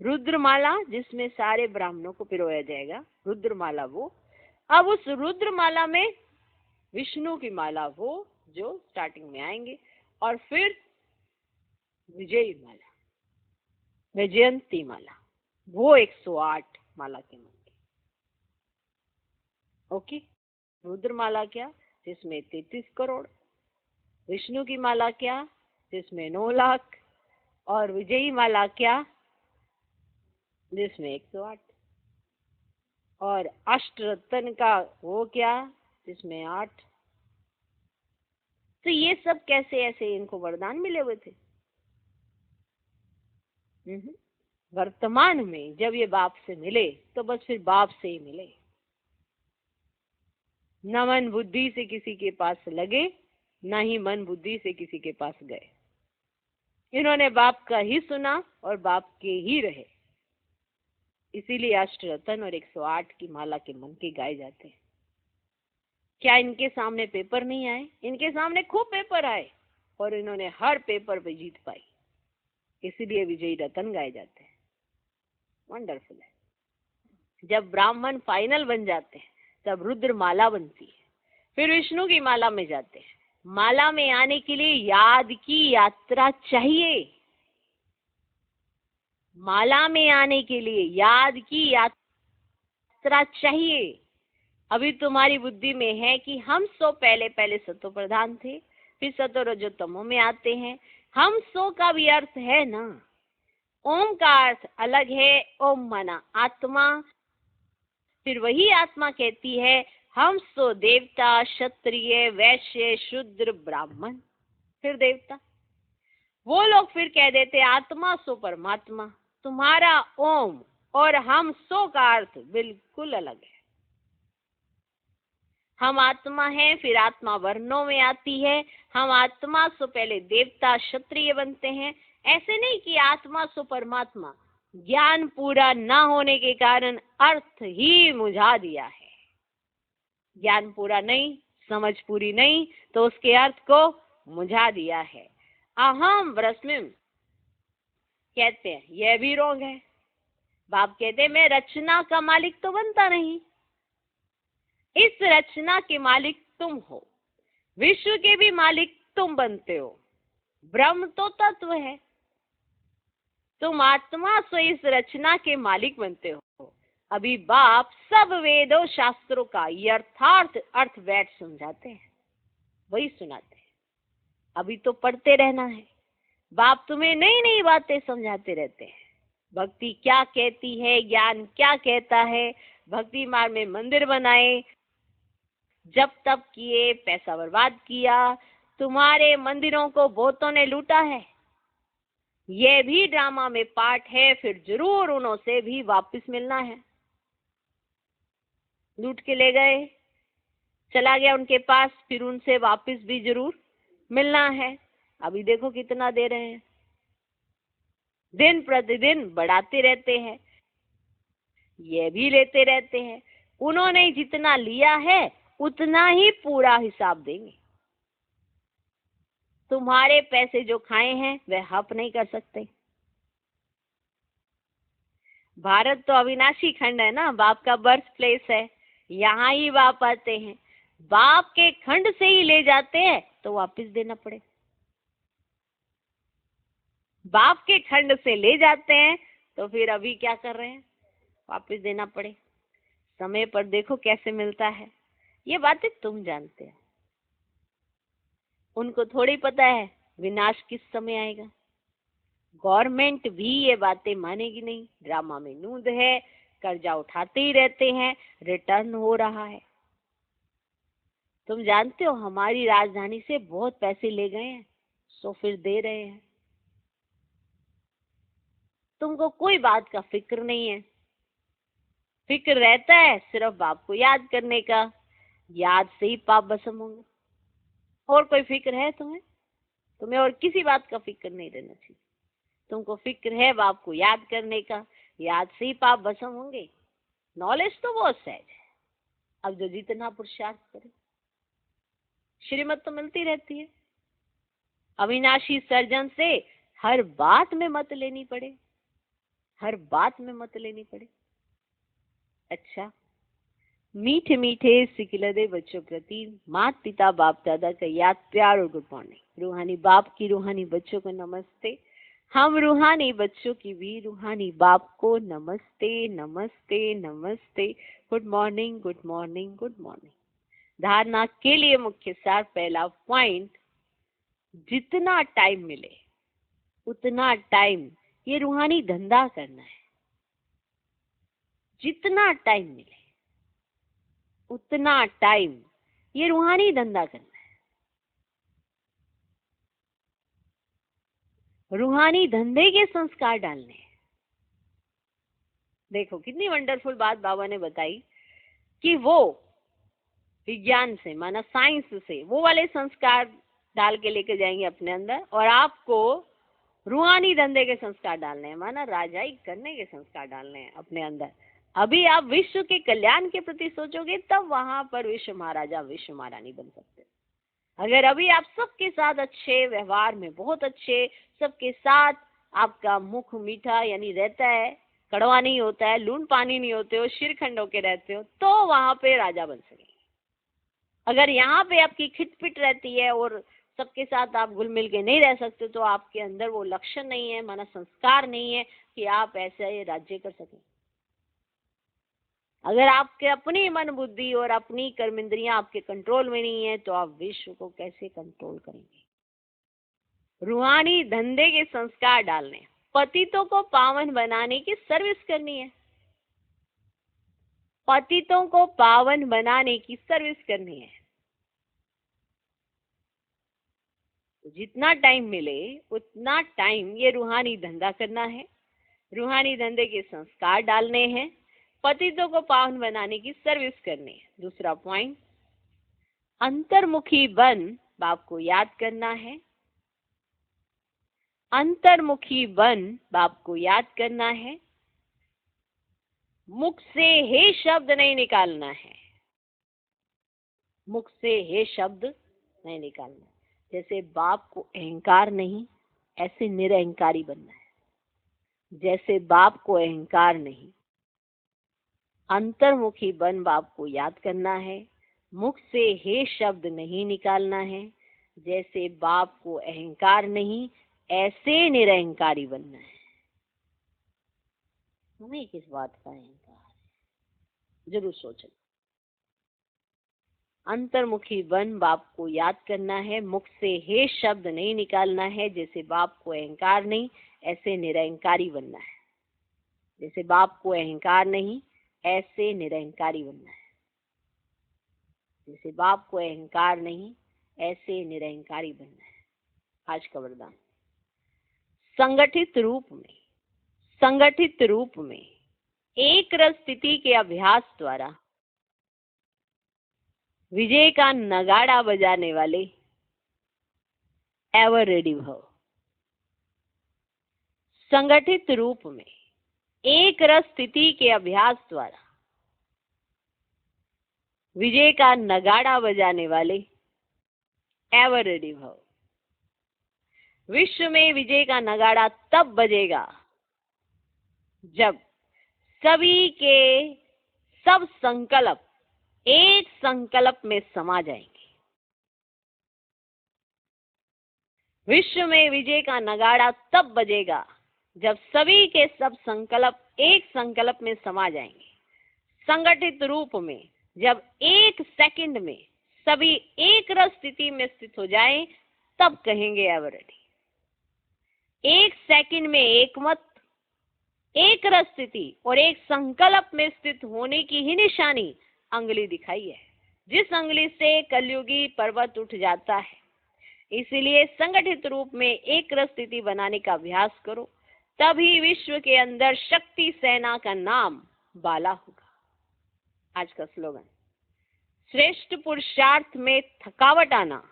रुद्र माला जिसमें सारे ब्राह्मणों को पिरोया जाएगा, रुद्र माला वो। अब उस रुद्र माला में विष्णु की माला वो जो स्टार्टिंग में आएंगे, और फिर विजयी माला, वैजयंती माला, वो 108 माला के मंत्र। ओके, रुद्र माला क्या जिसमें 33 करोड़, विष्णु की माला क्या जिसमें 9 लाख, और विजयी माला क्या, जिसमें 108, और अष्टरत्न का वो क्या, जिसमें 8। तो ये सब कैसे ऐसे इनको वरदान मिले हुए थे? वर्तमान में जब ये बाप से मिले तो बस फिर बाप से ही मिले, न मन बुद्धि से किसी के पास लगे, न ही मन बुद्धि से किसी के पास गए। इन्होंने बाप का ही सुना और बाप के ही रहे। इसीलिए अष्टरत्न और 108 की माला के मन के गाए जाते हैं। क्या इनके सामने पेपर नहीं आए? इनके सामने खूब पेपर आए और इन्होंने हर पेपर पे जीत पाई, इसीलिए विजयी रतन गाए जाते हैं। वंडरफुल है। जब ब्राह्मण फाइनल बन जाते हैं तब रुद्र माला बनती है, फिर विष्णु की माला में जाते हैं। माला में आने के लिए याद की यात्रा चाहिए। माला में आने के लिए याद की यात्रा चाहिए। अभी तुम्हारी बुद्धि में है कि हम सो पहले सतो प्रधान थे, फिर सतो रजो तमो में आते हैं। हम सो का भी अर्थ है ना, ओम का अर्थ अलग है। ओम माना आत्मा, फिर वही आत्मा कहती है हम सो देवता, क्षत्रिय, वैश्य, शूद्र, ब्राह्मण, फिर देवता। वो लोग फिर कह देते आत्मा सो परमात्मा। तुम्हारा ओम और हम सो का अर्थ बिल्कुल अलग है। हम आत्मा हैं, फिर आत्मा वर्णों में आती है। हम आत्मा सो पहले देवता, क्षत्रिय बनते हैं। ऐसे नहीं कि आत्मा सो परमात्मा। ज्ञान पूरा ना होने के कारण अर्थ ही मुझा दिया है। ज्ञान पूरा नहीं, समझ पूरी नहीं, तो उसके अर्थ को मुझा दिया है। अहम ब्रह्म कहते हैं, यह भी रोंग है। बाप कहते हैं मैं रचना का मालिक तो बनता नहीं, इस रचना के मालिक तुम हो, विश्व के भी मालिक तुम बनते हो। ब्रह्म तो तत्व है, तुम आत्मा से इस रचना के मालिक बनते हो। अभी बाप सब वेदों शास्त्रों का यथार्थ अर्थ वैध समझाते हैं, वही सुनाते हैं। अभी तो पढ़ते रहना है। बाप तुम्हें नई नई बातें समझाते रहते हैं। भक्ति क्या कहती है, ज्ञान क्या कहता है। भक्ति मार्ग में मंदिर बनाए, जब तब किए, पैसा बर्बाद किया। तुम्हारे मंदिरों को बहुतों ने लूटा है, ये भी ड्रामा में पार्ट है। फिर जरूर उन्हों से भी वापस मिलना है। लूट के ले गए, चला गया उनके पास, फिर उनसे वापस भी जरूर मिलना है। अभी देखो कितना दे रहे हैं, दिन प्रतिदिन बढ़ाते रहते हैं, ये भी लेते रहते हैं। उन्होंने जितना लिया है उतना ही पूरा हिसाब देंगे। तुम्हारे पैसे जो खाए हैं वह हप नहीं कर सकते। भारत तो अविनाशी खंड है ना, बाप का बर्थ प्लेस है, यहाँ ही बाप आते हैं। बाप के खंड से ही ले जाते हैं तो वापस देना पड़े। बाप के खंड से ले जाते हैं तो फिर अभी क्या कर रहे हैं, वापस देना पड़े। समय पर देखो कैसे मिलता है। ये बातें तुम जानते हो, उनको थोड़ी पता है विनाश किस समय आएगा। गवर्नमेंट भी ये बातें मानेगी नहीं। ड्रामा में नूंद है, कर्जा उठाते ही रहते हैं, रिटर्न हो रहा है। तुम जानते हो हमारी राजधानी से बहुत पैसे ले गए हैं, सो फिर दे रहे हैं। तुमको कोई बात का फिक्र नहीं है। फिक्र रहता है सिर्फ बाप को याद करने का, याद से ही पाप भस्म होंगे। और कोई फिक्र है तुम्हें? तुम्हें और किसी बात का फिक्र नहीं रहना चाहिए। तुमको फिक्र है बाप को याद करने का, याद से ही पाप भस्म होंगे। नॉलेज तो बहुत सहज है, अब जो जितना पुरुषार्थ करे, श्रीमत तो मिलती रहती है। अविनाशी सर्जन से हर बात में मत लेनी पड़े, हर बात में मत लेनी पड़े। अच्छा, मीठे मीठे सिकिलदे बच्चों प्रति माता पिता बाप दादा का याद, प्यार और गुड मॉर्निंग। रूहानी बाप की रूहानी बच्चों को नमस्ते। हम रूहानी बच्चों की भी रूहानी बाप को नमस्ते नमस्ते नमस्ते। Good morning good morning good morning. धारणा के लिए मुख्य सार, पहला पॉइंट, जितना टाइम मिले उतना टाइम ये रूहानी धंधा करना है। जितना टाइम मिले उतना टाइम ये रूहानी धंधा करना है। रूहानी धंधे के संस्कार डालने हैं। देखो कितनी वंडरफुल बात बाबा ने बताई कि वो विज्ञान से माना साइंस से वो वाले संस्कार डाल के लेके जाएंगे अपने अंदर, और आपको रूहानी धंधे के संस्कार डालने हैं, माना राजाई करने के संस्कार डालने हैं अपने अंदर। अभी आप विश्व के कल्याण के प्रति सोचोगे तब वहां पर विश्व महाराजा विश्व महारानी बन सकते हैं। अगर अभी आप सबके साथ अच्छे व्यवहार में, बहुत अच्छे सबके साथ आपका मुख मीठा यानी रहता है, कड़वा नहीं होता है, लून पानी नहीं होते हो, शिरखंड होके रहते हो, तो वहां पे राजा बन सकेंगे। अगर यहाँ पे आपकी खिटपिट रहती है और सबके साथ आप घुल मिल के नहीं रह सकते, तो आपके अंदर वो लक्षण नहीं है, माना संस्कार नहीं है कि आप ऐसे राज्य कर सकें। अगर आपके अपनी मन बुद्धि और अपनी कर्मेंद्रियां आपके कंट्रोल में नहीं है, तो आप विश्व को कैसे कंट्रोल करेंगे? रूहानी धंधे के संस्कार डालने, पतितों को पावन बनाने की सर्विस करनी है। पतितों को पावन बनाने की सर्विस करनी है। जितना टाइम मिले उतना टाइम ये रूहानी धंधा करना है। रूहानी धंधे के संस्कार डालने हैं, पतितों को पावन बनाने की सर्विस करनी है। दूसरा पॉइंट, अंतर्मुखी बन बाप को याद करना है। अंतर्मुखी बन बाप को याद करना है। मुख से हे शब्द नहीं निकालना है। मुख से हे शब्द नहीं निकालना है। जैसे बाप को अहंकार नहीं, ऐसे निरअहंकारी बनना है। जैसे बाप को अहंकार नहीं, अंतर्मुखी बन बाप को याद करना है। मुख से हे शब्द नहीं निकालना है। जैसे बाप को अहंकार नहीं, ऐसे निरअहंकारी बनना है। हमें किस बात का अहंकार है? जरूर सोचें। अंतर्मुखी बन बाप को याद करना है। मुख से हे शब्द नहीं निकालना है। जैसे बाप को अहंकार नहीं, ऐसे निरअहंकारी बनना है। जैसे बाप को अहंकार नहीं, ऐसे निरअहंकारी बनना है। जैसे बाप को अहंकार नहीं, ऐसे निरअहंकारी बनना है। आज का वरदान, संगठित रूप में एक रस स्थिति के अभ्यास द्वारा विजय का नगाड़ा बजाने वाले एवर रेडी भव। संगठित रूप में एक रस स्थिति के अभ्यास द्वारा विजय का नगाड़ा बजाने वाले एवर रेडी भव। विश्व में विजय का नगाड़ा तब बजेगा जब सभी के सब संकल्प एक संकल्प में समा जाएंगे। विश्व में विजय का नगाड़ा तब बजेगा जब सभी के सब संकल्प एक संकल्प में समा जाएंगे। संगठित रूप में जब एक सेकंड में सभी एक रस स्थिति में स्थित हो जाएं, तब कहेंगे एवर रेडी। एक सेकंड में एक मत, एक रस स्थिति और एक संकल्प में स्थित होने की ही निशानी अंगुली दिखाई है, जिस अंगुली से कलयुगी पर्वत उठ जाता है। इसीलिए संगठित रूप में एक रस स्थिति बनाने का अभ्यास करो, तभी विश्व के अंदर शक्ति सेना का नाम बाला होगा। आज का स्लोगन, श्रेष्ठ पुरुषार्थ में थकावट आना।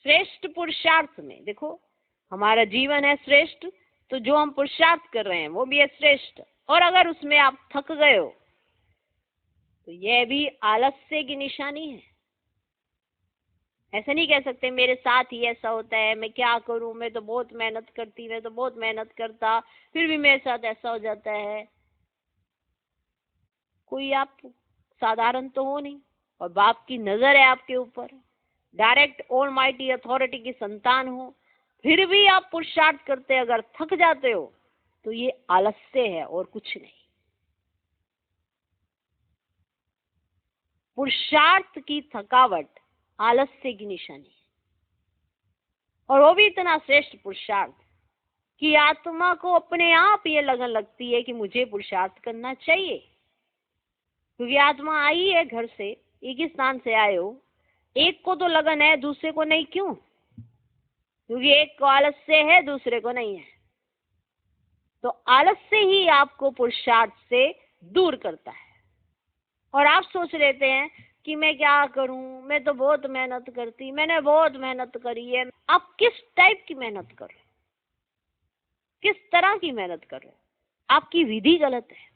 श्रेष्ठ पुरुषार्थ में, देखो हमारा जीवन है श्रेष्ठ, तो जो हम पुरुषार्थ कर रहे हैं वो भी है श्रेष्ठ। और अगर उसमें आप थक गए हो तो यह भी आलस्य की निशानी है। ऐसा नहीं कह सकते मेरे साथ ही ऐसा होता है, मैं क्या करूं, मैं तो बहुत मेहनत करती, मैं तो बहुत मेहनत करता, फिर भी मेरे साथ ऐसा हो जाता है। कोई आप साधारण तो हो नहीं, और बाप की नजर है आपके ऊपर, डायरेक्ट ऑलमाइटी अथॉरिटी की संतान हो, फिर भी आप पुरुषार्थ करते, अगर थक जाते हो तो ये आलस्य है और कुछ नहीं। पुरुषार्थ की थकावट आलस्य की निशानी है। और वो भी इतना श्रेष्ठ पुरुषार्थ कि आत्मा को अपने आप ये लगन लगती है कि मुझे पुरुषार्थ करना चाहिए, क्योंकि आत्मा आई है घर से, एक ही स्थान से आए हो, एक को तो लगन है, दूसरे को नहीं। क्यों? क्योंकि एक को आलस्य है, दूसरे को नहीं है। तो आलस्य ही आपको पुरुषार्थ से दूर करता है। और आप सोच लेते हैं कि मैं क्या करूं, मैं तो बहुत मेहनत करती, मैंने बहुत मेहनत करी है। आप किस टाइप की मेहनत कर रहे हैं? किस तरह की मेहनत कर रहे हैं? आपकी विधि गलत है।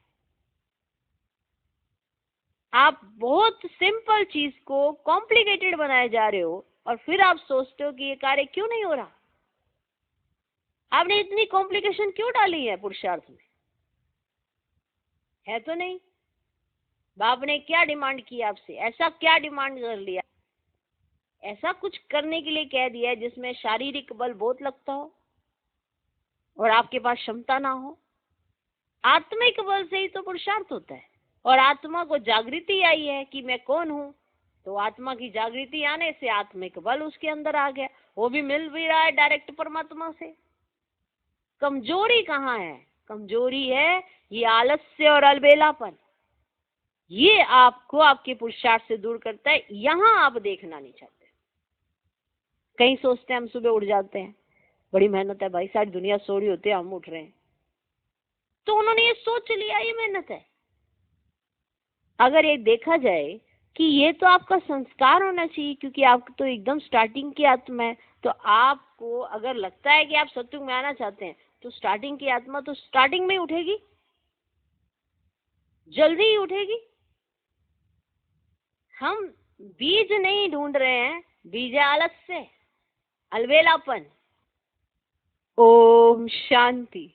आप बहुत सिंपल चीज को कॉम्प्लिकेटेड बनाए जा रहे हो और फिर आप सोचते हो कि ये कार्य क्यों नहीं हो रहा। आपने इतनी कॉम्प्लिकेशन क्यों डाली है पुरुषार्थ में? है तो नहीं। बाप ने क्या डिमांड किया आपसे? ऐसा क्या डिमांड कर लिया? ऐसा कुछ करने के लिए कह दिया है जिसमें शारीरिक बल बहुत लगता हो और आपके पास क्षमता ना हो? आत्मिक बल से ही तो पुरुषार्थ होता है। और आत्मा को जागृति आई है कि मैं कौन हूं, तो आत्मा की जागृति आने से आत्मिक बल उसके अंदर आ गया। वो भी मिल भी रहा है डायरेक्ट परमात्मा से। कमजोरी कहाँ है? कमजोरी है ये आलस्य और अलबेलापन। ये आपको आपके पुरुषार्थ से दूर करता है। यहां आप देखना नहीं चाहते। कहीं सोचते हैं हम सुबह उठ जाते हैं, बड़ी मेहनत है भाई, सारी दुनिया सो रही होती है, हम उठ रहे हैं। तो उन्होंने ये सोच लिया ये मेहनत है। अगर ये देखा जाए कि ये तो आपका संस्कार होना चाहिए, क्योंकि आप तो एकदम स्टार्टिंग की आत्मा है। तो आपको अगर लगता है कि आप सत्युग में आना चाहते हैं, तो स्टार्टिंग की आत्मा तो स्टार्टिंग में ही उठेगी, जल्दी ही उठेगी। हम बीज नहीं ढूंढ रहे हैं, बीज है आलस्य, अलबेलापन। ओम शांति।